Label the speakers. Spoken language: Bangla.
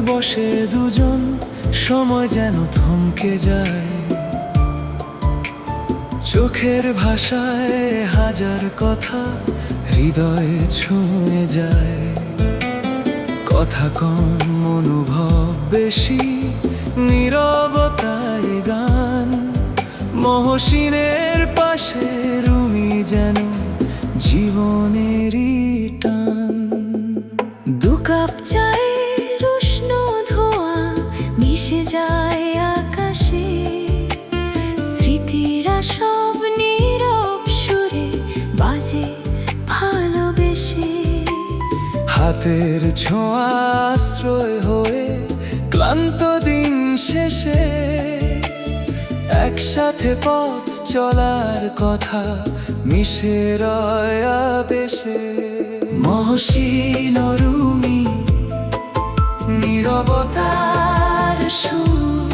Speaker 1: বসে দুজন, সময় যেন থমকে যায়। চোখের ভাষায় হাজার কথা হৃদয়ে ছুঁয়ে যায়। কথা কম, অনুভব বেশি, নীরবতায় গান। মহসিনের পাশে রুমি যেন জীবনেরই টান।
Speaker 2: দু কাপ চায়ের উষ্ণ ধোঁয়া মিশে যায় আকাশে, স্মৃতিরা সব নীরব সুরে বাজে ভালোবেসে।
Speaker 1: হাতের ছোঁয়া আশ্রয় হয়ে ক্লান্ত দিন শেষে, একসাথে পথ চলার কথা মিশে রয় আবেশে। মহসিন ও রুমি, নীরবতার সুর।